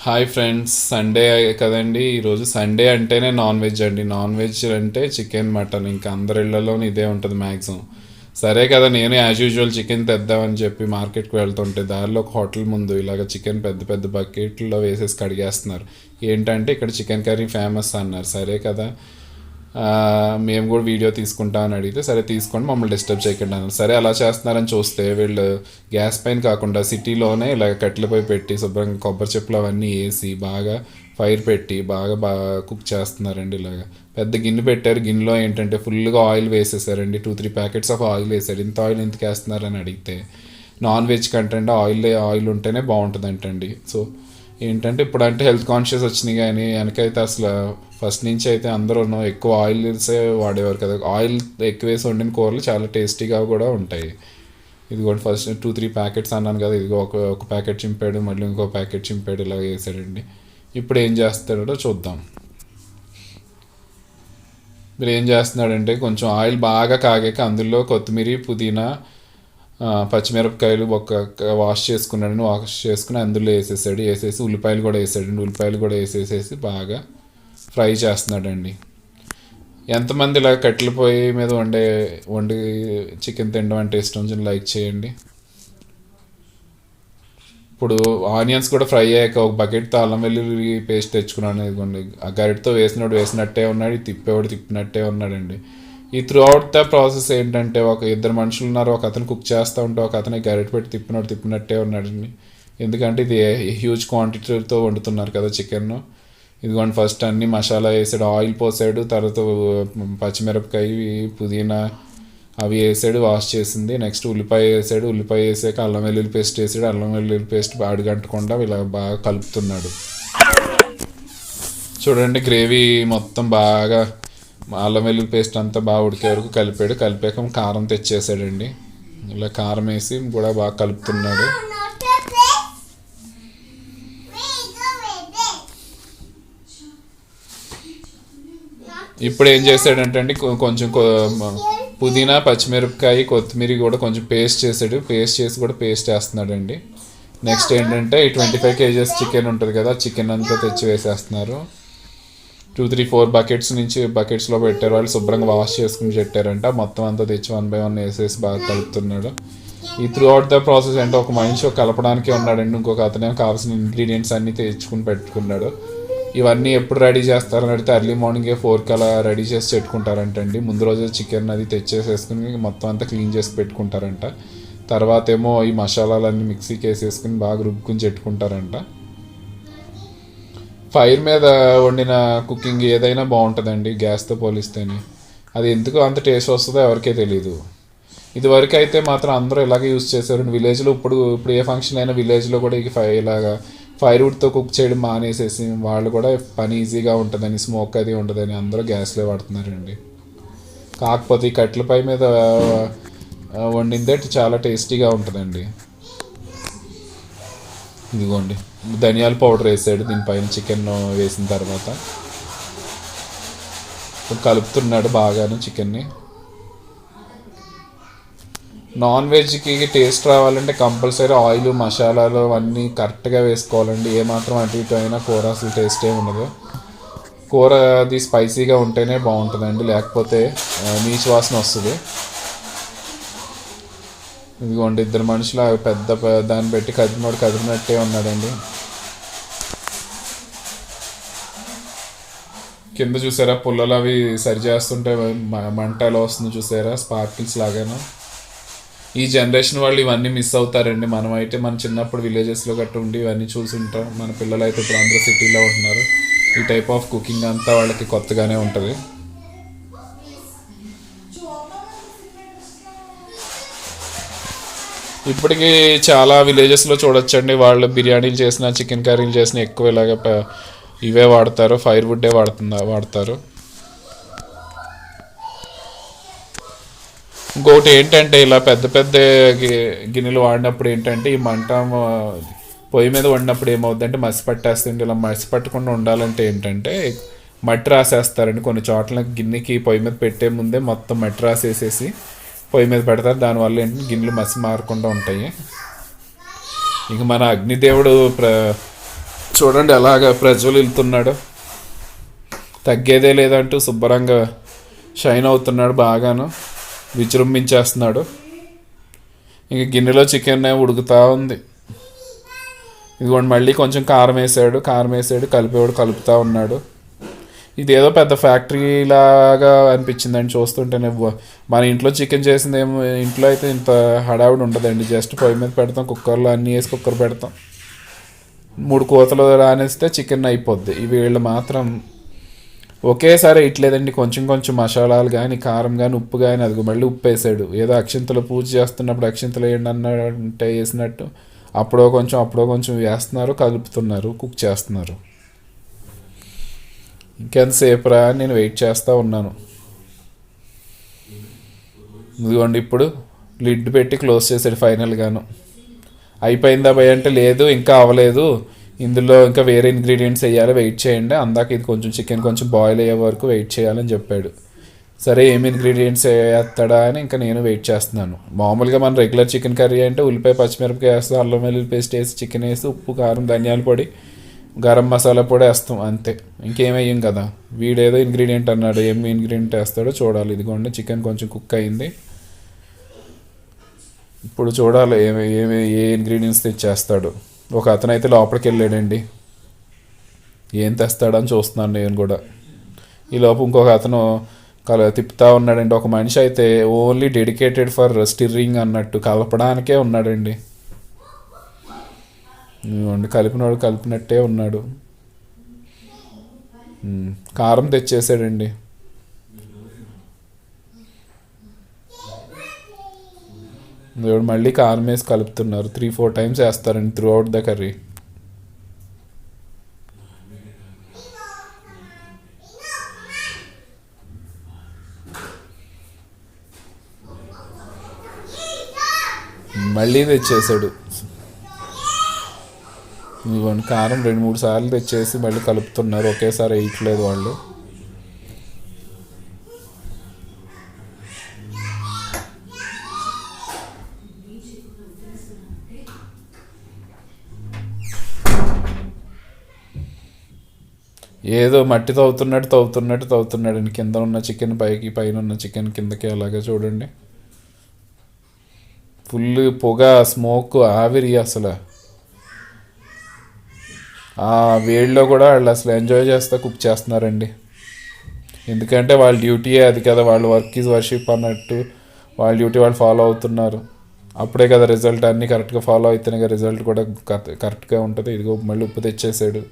Hi friends, Sunday కదండి. ఈరోజు Sunday అంటేనే నాన్ వెజ్ అండి. నాన్ వెజ్ అంటే చికెన్, మటన్, ఇంకా అందరి ఇళ్లలోనూ ఇదే ఉంటుంది మ్యాక్సిమం. సరే కదా, నేను యాజ్ యూజువల్ చికెన్ తెద్దామని చెప్పి మార్కెట్కి వెళ్తుంటే దారిలో ఒక హోటల్ ముందు ఇలాగ చికెన్ పెద్ద పెద్ద బకెట్లో వేసేసి కడిగేస్తున్నారు. ఏంటంటే ఇక్కడ చికెన్ కర్రీ ఫేమస్ అన్నారు. సరే కదా, మేము కూడా వీడియో తీసుకుంటామని అడిగితే సరే తీసుకోండి, మమ్మల్ని డిస్టర్బ్ చేయకండి అన్నారు. సరే అలా చేస్తున్నారని చూస్తే వీళ్ళు గ్యాస్ పైన కాకుండా సిటీలోనే ఇలా కట్టెలపై పెట్టి శుభ్రంగా కొబ్బరి చెప్పులు అవన్నీ వేసి బాగా ఫైర్ పెట్టి బాగా కుక్ చేస్తున్నారండి. ఇలాగా పెద్ద గిన్నె పెట్టారు. గిన్నెలో ఏంటంటే ఫుల్గా ఆయిల్ వేసేసారండి. 2-3 ప్యాకెట్స్ ఆఫ్ ఆయిల్ వేసారు. ఇంత ఆయిల్ ఎందుకు వేస్తున్నారని అడిగితే నాన్ వెజ్ కంటే ఆయిల్ ఉంటేనే బాగుంటుందంటండి. సో ఏంటంటే ఇప్పుడు అంటే హెల్త్ కాన్షియస్ వచ్చినాయి, కానీ వెనకైతే అసలు ఫస్ట్ నుంచి అయితే అందరూ ఎక్కువ ఆయిల్సే వాడేవారు కదా. ఆయిల్ ఎక్కువ వేసి వండిన కూరలు చాలా టేస్టీగా కూడా ఉంటాయి. ఇది కూడా ఫస్ట్ 2-3 ప్యాకెట్స్ అన్నాను కదా, ఇదిగో ఒక ప్యాకెట్ చింపాడు, మళ్ళీ ఇంకో ప్యాకెట్ చింపాడు, ఇలా వేసాడండి. ఇప్పుడు ఏం చేస్తాడో చూద్దాం. మీరు ఏం చేస్తున్నాడంటే కొంచెం ఆయిల్ బాగా కాగాక అందులో కొత్తిమీర, పుదీనా, పచ్చిమిరపకాయలు వాష్ చేసుకుని అందులో వేసేసి ఉల్లిపాయలు కూడా వేసాడండి. ఉల్లిపాయలు కూడా వేసేసేసి బాగా ఫ్రై చేస్తున్నాడండి. ఎంతమంది ఇలా కట్టెల పొయ్యి మీద వండి చికెన్ తినడం అంటే ఇష్టం, కొంచెం లైక్ చేయండి. ఇప్పుడు ఆనియన్స్ కూడా ఫ్రై అయ్యాక ఒక బకెట్తో అల్లం వెల్లుల్లి పేస్ట్ తెచ్చుకున్నాను. ఇదిగోండి, ఆ గరిటతో వేసినట్టే ఉన్నాడు, తిప్పినట్టే ఉన్నాడండి. ఈ త్రూ అవుట్ ద ప్రాసెస్ ఏంటంటే ఒక ఇద్దరు మనుషులు ఉన్నారు. ఒక అతను కుక్ చేస్తూ ఉంటే ఒక అతను గరిట పెట్టి తిప్పినట్టే ఉన్నాడండి. ఎందుకంటే ఇది హ్యూజ్ క్వాంటిటీతో వండుతున్నారు కదా చికెన్. ఇదిగోండి, ఫస్ట్ అన్ని మసాలా వేసాడు, ఆయిల్ పోసాడు, తర్వాత పచ్చిమిరపకాయ, పుదీనా అవి వేసాడు, వాష్ చేసింది. నెక్స్ట్ ఉల్లిపాయ వేసాడు. ఉల్లిపాయ వేసాక అల్లం వెల్లుల్లి పేస్ట్ వేసాడు. అల్లం వెల్లుల్లి పేస్ట్ అడుగంటకుండా ఇలా బాగా కలుపుతున్నాడు. చూడండి, గ్రేవీ మొత్తం బాగా అల్లం వెల్లుల్లి పేస్ట్ అంతా బాగా ఉడికే వరకు కలిపాక కారం తెచ్చేసాడండి. ఇలా కారం వేసి కూడా బాగా కలుపుతున్నాడు. ఇప్పుడు ఏం చేశాడంటే అండి, కొంచెం పుదీనా, పచ్చిమిరపకాయ, కొత్తిమీర కూడా కొంచెం పేస్ట్ చేసి కూడా పేస్ట్ వేస్తున్నాడండి. నెక్స్ట్ ఏంటంటే ఈ 25 kgs చికెన్ ఉంటుంది కదా, చికెన్ అంతా తెచ్చి వేసేస్తున్నారు. 2-3-4 బకెట్స్లో పెట్టారు. వాళ్ళు శుభ్రంగా వాష్ చేసుకుని పెట్టారంట. మొత్తం అంతా తెచ్చి 1 by 1 వేసేసి బాగా కలుపుతున్నాడు. ఈ త్రూ అవుట్ ద ప్రాసెస్ అంటే ఒక మనిషి కలపడానికి ఉన్నాడండి, ఇంకొక అతనేమో కావాల్సిన ఇంగ్రీడియంట్స్ అన్నీ తెచ్చుకుని పెట్టుకున్నాడు. ఇవన్నీ ఎప్పుడు రెడీ చేస్తారని అడిగితే ఎర్లీ మార్నింగే 4కి అలా రెడీ చేసి పెట్టుకుంటారంటండి. ముందు రోజు చికెన్ అది తెచ్చేసేసుకుని మొత్తం అంతా క్లీన్ చేసి పెట్టుకుంటారంట. తర్వాత ఏమో ఈ మసాలాలన్నీ మిక్సీకి వేసేసుకుని బాగా రుబ్బుకుని పెట్టుకుంటారంట. ఫైర్ మీద వండిన కుకింగ్ ఏదైనా బాగుంటుందండి గ్యాస్తో పోలిస్తేనే. అది ఎందుకు అంత టేస్ట్ వస్తుందో ఎవరికే తెలీదు. ఇదివరకు అయితే మాత్రం అందరూ ఇలాగే యూజ్ చేశారు విలేజ్లో. ఇప్పుడు ఏ ఫంక్షన్ అయినా విలేజ్లో కూడా ఇలాగా ఫైర్వుడ్తో కుక్ చేయడం మానేసేసి వాళ్ళు కూడా పని ఈజీగా ఉంటుందని, స్మోక్ అది ఉంటుందని అందరూ గ్యాస్లో వాడుతున్నారండి. కాకపోతే ఈ కట్టెలపై మీద వండిందే చాలా టేస్టీగా ఉంటుందండి. ఇదిగోండి, ధనియాల పౌడర్ వేసాడు దీనిపైన చికెన్ వేసిన తర్వాత. ఇప్పుడు కలుపుతున్నాడు బాగాను చికెన్ని. నాన్ వెజ్కి టేస్ట్ రావాలంటే కంపల్సరీ ఆయిల్, మసాలాలు అవన్నీ కరెక్ట్గా వేసుకోవాలండి. ఏమాత్రం అటు ఇటు అయినా కూర అసలు టేస్ట్ ఏమి ఉండదు. కూర అది స్పైసీగా ఉంటేనే బాగుంటుందండి, లేకపోతే నీచు వాసన వస్తుంది. ఇదిగోండి, ఇద్దరు మనుషులు పెద్ద దాన్ని పెట్టి కదిపినట్టే ఉన్నాడండి. కింద చూసారా పుల్లలు అవి సరి చేస్తుంటే మంట ఎలా వస్తుంది చూసారా, స్పార్కిల్స్ లాగాను. ఈ జనరేషన్ వాళ్ళు ఇవన్నీ మిస్ అవుతారండి. మనమైతే మన చిన్నప్పుడు విలేజెస్లో గట్రా ఉండి ఇవన్నీ చూసుంటాం. మన పిల్లలు అయితే ఇప్పుడు అందరూ సిటీలో ఉంటున్నారు. ఈ టైప్ ఆఫ్ కుకింగ్ అంతా వాళ్ళకి కొత్తగానే ఉంటుంది. ఇప్పటికీ చాలా విలేజెస్లో చూడొచ్చండి, వాళ్ళు బిర్యానీలు చేసిన, చికెన్ కర్రీలు చేసిన ఎక్కువ ఇలాగ ఇవే వాడతారు, ఫైర్ వుడ్డే వాడతారు. ఇంకొకటి ఏంటంటే ఇలా పెద్ద పెద్ద గిన్నెలు వాడినప్పుడు ఏంటంటే ఈ మంట పొయ్యి మీద వండినప్పుడు ఏమవుతుందంటే మసి పట్టేస్తుంది. ఇలా మసి పట్టకుండా ఉండాలంటే ఏంటంటే మట్టి రాసేస్తారండి. కొన్ని చోట్ల గిన్నెకి పొయ్యి మీద పెట్టే ముందే మొత్తం మట్టి రాసేసేసి పొయ్యి మీద పెడతారు. దానివల్ల ఏంటంటే గిన్నెలు మసి మారకుండా ఉంటాయి. ఇక మన అగ్నిదేవుడు చూడండి ఎలాగ ప్రజ్వలిస్తున్నాడు, తగ్గేదే లేదంటూ శుభ్రంగా షైన్ అవుతున్నాడు, బాగాను విజృంభించేస్తున్నాడు. ఇంక గిన్నెలో చికెన్ ఉడుకుతూ ఉంది. ఇదిగోండి మళ్ళీ కొంచెం కారం వేసాడు కలుపుతూ ఉన్నాడు. ఇదేదో పెద్ద ఫ్యాక్టరీ లాగా అనిపించిందండి చూస్తుంటేనే. మన ఇంట్లో చికెన్ చేసింది ఏమో, ఇంట్లో అయితే ఇంత హడావుడి ఉండదండి. జస్ట్ పొయ్యి మీద పెడతాం, కుక్కర్లో అన్నీ వేసి కుక్కర్ పెడతాం, 3 కోతలు రానేస్తే చికెన్ అయిపోద్ది. వీళ్ళు మాత్రం ఒకేసారి ఇట్లేదండి, కొంచెం కొంచెం మసాలాలు కానీ కారం కానీ ఉప్పు కానీ, అది మళ్ళీ ఉప్పు వేసాడు. ఏదో అక్షింతలు పూజ చేస్తున్నప్పుడు అక్షింతలు వేయండి అన్నట్టే వేసినట్టు అప్పుడో కొంచెం వేస్తున్నారు, కలుపుతున్నారు, కుక్ చేస్తున్నారు. ఇంకెంతసేపు రా అని నేను వెయిట్ చేస్తూ ఉన్నాను. ఇదిగోండి ఇప్పుడు లిడ్ పెట్టి క్లోజ్ చేసాడు ఫైనల్గాను. అయిపోయిందా భయ్ అంటే లేదు ఇంకా అవ్వలేదు, ఇందులో ఇంకా వేరే ఇంగ్రీడియంట్స్ వేయాలి, వెయిట్ చేయండి, అందాక ఇది కొంచెం చికెన్ కొంచెం బాయిల్ అయ్యే వరకు వెయిట్ చేయాలని చెప్పాడు. సరే ఏమి ఇంగ్రీడియంట్స్ వేస్తాడా అని ఇంకా నేను వెయిట్ చేస్తున్నాను. మామూలుగా మన రెగ్యులర్ చికెన్ కర్రీ అంటే ఉల్లిపాయ పచ్చిమిరపకాయ వేస్తాం, అల్లం వెల్లుల్లి పేస్ట్ వేసి చికెన్ వేసి ఉప్పు కారం ధనియాల పొడి గరం మసాలా పొడి వేస్తాం అంతే, ఇంకేం వేయం కదా. వీడేదో ఇంగ్రీడియంట్ అన్నాడు, ఏమి ఇంగ్రీడియంట్ వేస్తాడో చూడాలి. ఇదిగోండి చికెన్ కొంచెం కుక్ అయింది, ఇప్పుడు చూడాలి ఏ ఇంగ్రీడియంట్స్ తెచ్చేస్తాడు. ఒక అతను అయితే లోపలికి వెళ్ళాడండి, ఏం తెస్తాడని చూస్తున్నాను నేను కూడా. ఈ లోపు ఇంకొక అతను తిప్పుతా ఉన్నాడండి. ఒక మనిషి అయితే ఓన్లీ డెడికేటెడ్ ఫర్ స్టిర్రింగ్ అన్నట్టు కలపడానికే ఉన్నాడండి. కలిపినోడు కలిపినట్టే ఉన్నాడు. కారం తెచ్చేసాడండి. మళ్ళీ కారం వేసి కలుపుతున్నారు. 3-4 టైమ్స్ వేస్తారండి త్రూ అవుట్ ద కర్రీ. మళ్ళీ తెచ్చేసాడు. ఇదిగోండి కారం 2-3 సార్లు తెచ్చేసి మళ్ళీ కలుపుతున్నారు, ఒకేసారి వేయట్లేదు వాళ్ళు. ఏదో మట్టి తవ్వుతున్నాడు కింద ఉన్న చికెన్ పైకి, పైన ఉన్న చికెన్ కిందకి, అలాగే చూడండి. ఫుల్ పొగ, స్మోక్, ఆవిరి. అసలు ఆ వేడిలో కూడా వాళ్ళు అసలు ఎంజాయ్ చేస్తూ కుక్ చేస్తున్నారండి. ఎందుకంటే వాళ్ళ డ్యూటీయే అది కదా, వాళ్ళ వర్క్ ఈజ్ వర్షిప్ అన్నట్టు వాళ్ళ డ్యూటీ వాళ్ళు ఫాలో అవుతున్నారు. అప్పుడే కదా రిజల్ట్, అన్నీ కరెక్ట్గా ఫాలో అయితేనే కదా రిజల్ట్ కూడా కరెక్ట్గా ఉంటుంది. ఇదిగో మళ్ళీ ఉప్పు తెచ్చేసాడు.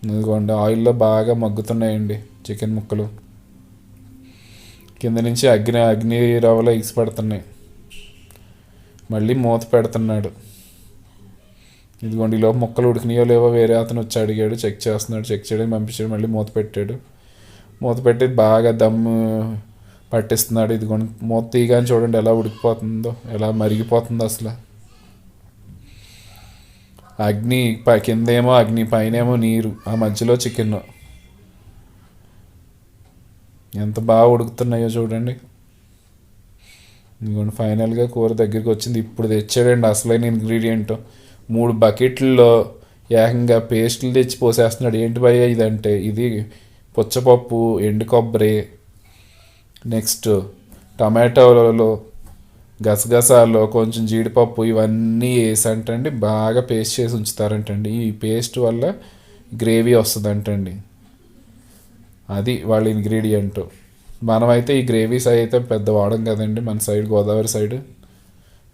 ఇదిగోండి ఆయిల్లో బాగా మగ్గుతున్నాయండి చికెన్ ముక్కలు, కింద నుంచి అగ్ని రవ్వలో ఎగిసి పడుతున్నాయి. మళ్ళీ మూత పెడుతున్నాడు. ఇదిగోండి ఈలోపు ముక్కలు ఉడికినాయో లేవో వేరే అతను వచ్చి అడిగాడు, చెక్ చేయడానికి పంపించాడు. మళ్ళీ మూత పెట్టి బాగా దమ్ము పట్టిస్తున్నాడు. ఇదిగోండి మూత తీయగానే చూడండి ఎలా ఉడికిపోతుందో, ఎలా మరిగిపోతుందో. అసలు అగ్ని కిందేమో అగ్ని, పైనేమో నీరు, ఆ మధ్యలో చికెన్. ఎంత బాగా ఉడుకుతున్నాయో చూడండి. ఇదిగోండి ఫైనల్గా కూర దగ్గరికి వచ్చింది. ఇప్పుడు తెచ్చాడండి అసలైన ఇంగ్రీడియంట్. 3 బకెట్లలో ఏకంగా పేస్టులు తెచ్చి పోసేస్తున్నాడు. ఏంటి భయ్య ఇదంటే, ఇది పుచ్చపప్పు, ఎండు కొబ్బరి, నెక్స్ట్ టమాటోలలో గసగసాలు, కొంచెం జీడిపప్పు, ఇవన్నీ వేసి అంటండి బాగా పేస్ట్ చేసి ఉంచుతారంటండి. ఈ పేస్ట్ వల్ల గ్రేవీ వస్తుందంటండి, అది వాళ్ళ ఇంగ్రీడియంట్. మనమైతే ఈ గ్రేవీస్ అయితే పెద్ద వాడం కదండి మన సైడ్, గోదావరి సైడ్.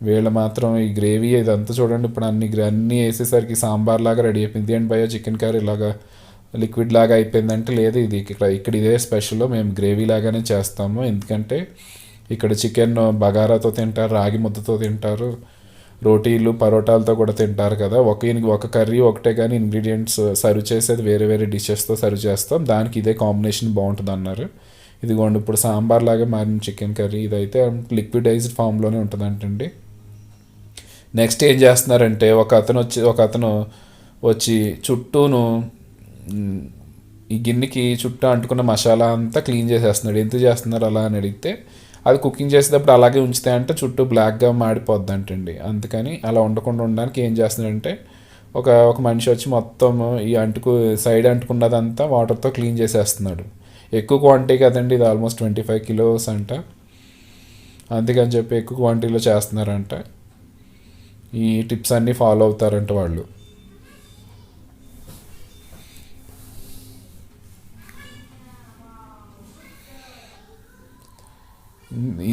వీళ్ళు మాత్రం ఈ గ్రేవీ ఇదంతా చూడండి. ఇప్పుడు అన్నీ వేసేసరికి సాంబార్ లాగా రెడీ అయిపోయింది. ఏంటి భయ్య చికెన్ కర్రీ లాగా లిక్విడ్ లాగా అయిపోయిందంటే, లేదు ఇది ఇక్కడ ఇదే స్పెషల్, మేము గ్రేవీ లాగానే చేస్తాము. ఎందుకంటే ఇక్కడ చికెన్ బగారాతో తింటారు, రాగి ముద్దతో తింటారు, రోటీలు పరోటాలతో కూడా తింటారు కదా. ఒక కర్రీ ఒకటే, కానీ ఇంగ్రీడియంట్స్ సర్వ్ చేసేది వేరే వేరే డిషెస్తో సర్వ్ చేస్తాం, దానికి ఇదే కాంబినేషన్ బాగుంటుంది అన్నారు. ఇదిగోండి ఇప్పుడు సాంబార్ లాగా మారిన చికెన్ కర్రీ, ఇదైతే లిక్విడైజ్డ్ ఫామ్లోనే ఉంటుందంటండి. నెక్స్ట్ ఏం చేస్తున్నారంటే, ఒక అతను వచ్చి చుట్టూను ఈ గిన్నెకి చుట్టూ అంటుకున్న మసాలా అంతా క్లీన్ చేసేస్తున్నాడు. ఎందుకు చేస్తున్నారు అలా అని అడిగితే, అది కుకింగ్ చేసేటప్పుడు అలాగే ఉంచితే అంటే చుట్టూ బ్లాక్గా మాడిపోద్ది అంటండి. అందుకని అలా ఉండకుండా ఉండడానికి ఏం చేస్తున్నాడంటే, ఒక మనిషి వచ్చి మొత్తం ఈ సైడ్ అంటుకున్నదంతా వాటర్తో క్లీన్ చేసేస్తున్నాడు. ఎక్కువ క్వాంటిటీ కదండి, ఇది ఆల్మోస్ట్ 25 కిలోస్ అంట. అందుకని చెప్పి ఎక్కువ క్వాంటిటీలో చేస్తున్నారంట. ఈ టిప్స్ అన్నీ ఫాలో అవుతారంట వాళ్ళు.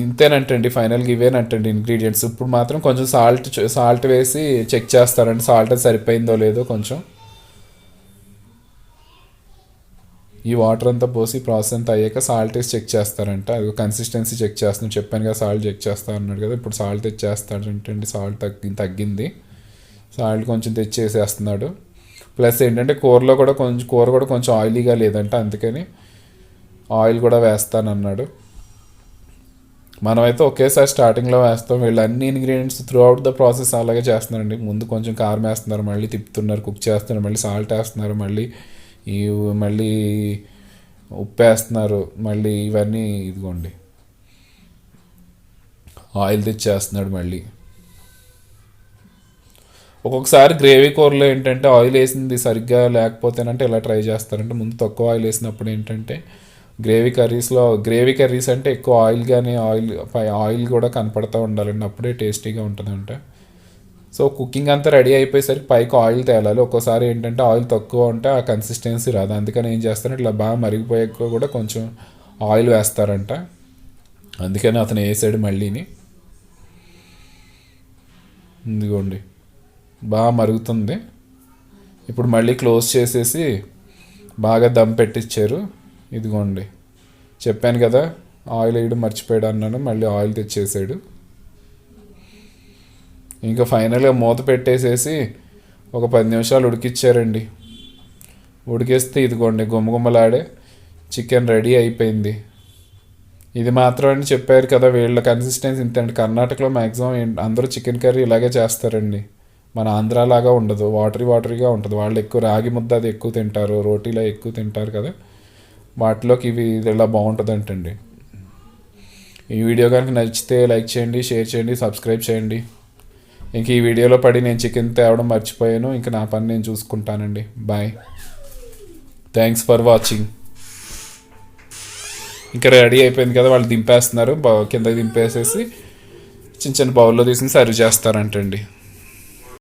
ఇంతేనంటండి, ఫైనల్గా ఇవేనంటండి ఇంగ్రీడియంట్స్. ఇప్పుడు మాత్రం కొంచెం సాల్ట్ వేసి చెక్ చేస్తారండి, సాల్ట్ సరిపోయిందో లేదో కొంచెం. ఈ వాటర్ అంతా పోసి ప్రాసెస్ అంతా అయ్యాక సాల్ట్ వేసి చెక్ చేస్తారంట. అది కన్సిస్టెన్సీ చెక్ చేస్తున్నాడు, చెప్పాను కదా సాల్ట్ చెక్ చేస్తా అన్నాడు కదా. ఇప్పుడు సాల్ట్ తెచ్చేస్తాడంటండి, సాల్ట్ తగ్గింది. సాల్ట్ కొంచెం తెచ్చేసేస్తున్నాడు. ప్లస్ ఏంటంటే కూర కూడా కొంచెం ఆయిలీగా లేదంట, అందుకని ఆయిల్ కూడా వేస్తానన్నాడు. మనమైతే ఒకేసారి స్టార్టింగ్లో వేస్తాం, వీళ్ళు అన్ని ingredients through out the process అలాగే చేస్తున్నారండి. ముందు కొంచెం కారం వేస్తున్నారు, మళ్ళీ తిప్పుతున్నారు, కుక్ చేస్తున్నారు, మళ్ళీ సాల్ట్ వేస్తున్నారు, మళ్ళీ ఉప్పు వేస్తున్నారు, మళ్ళీ ఇవన్నీ ఇదిగోండి ఆయిల్ తెచ్చేస్తున్నాడు మళ్ళీ. ఒక్కొక్కసారి గ్రేవీ కూరలో ఏంటంటే ఆయిల్ వేసింది సరిగ్గా లేకపోతేనంటే ఇలా ట్రై చేస్తారంటే, ముందు తక్కువ ఆయిల్ వేసినప్పుడు ఏంటంటే గ్రేవీ కర్రీస్ అంటే ఎక్కువ ఆయిల్ కూడా కనపడతా ఉండాలండి, అప్పుడే టేస్టీగా ఉంటుందంట. సో కుకింగ్ అంతా రెడీ అయిపోయేసరికి పైకి ఆయిల్ తేలాలి. ఒక్కోసారి ఏంటంటే ఆయిల్ తక్కువ ఉంటే ఆ కన్సిస్టెన్సీ రాదు, అందుకని ఏం చేస్తారంటే ఇట్లా బాగా మరిగిపోయాక కూడా కొంచెం ఆయిల్ వేస్తారంట. అందుకని అతను వేసాడు మళ్ళీని. ఇదిగోండి బాగా మరుగుతుంది. ఇప్పుడు మళ్ళీ క్లోజ్ చేసేసి బాగా దమ్ పెట్టించారు. ఇదిగోండి చెప్పాను కదా ఆయిల్ వేయడం మర్చిపోయాడు అన్నాను, మళ్ళీ ఆయిల్ తెచ్చేసాడు. ఇంకా ఫైనల్గా మూత పెట్టేసేసి ఒక 10 నిమిషాలు ఉడికిచ్చారండి. ఉడికేస్తే ఇదిగోండి గుమ్మగుమ్మలాడే చికెన్ రెడీ అయిపోయింది. ఇది మాత్రం అని చెప్పారు కదా, వీళ్ళ కన్సిస్టెన్సీ ఇంతండి. కర్ణాటకలో మ్యాక్సిమం అందరూ చికెన్ కర్రీ ఇలాగే చేస్తారండి, మన ఆంధ్రాలాగా ఉండదు, వాటరీగా ఉంటుంది. వాళ్ళు ఎక్కువ రాగి ముద్ద అది ఎక్కువ తింటారు, రోటీలో ఎక్కువ తింటారు కదా, వాటిలోకి ఇది ఇలా బాగుంటుందంటండి. ఈ వీడియో కనుక నచ్చితే లైక్ చేయండి, షేర్ చేయండి, సబ్స్క్రైబ్ చేయండి. ఇంక ఈ వీడియోలో పడి నేను చికెన్ తేవడం మర్చిపోయాను, ఇంక నా పని నేను చూసుకుంటానండి. Bye, thanks for watching. ఇంకా రెడీ అయిపోయింది కదా, వాళ్ళు దింపేస్తున్నారు, కిందకి దింపేసేసి చిన్న చిన్న బౌల్లో తీసుకుని సర్వ్ చేస్తారంటండి.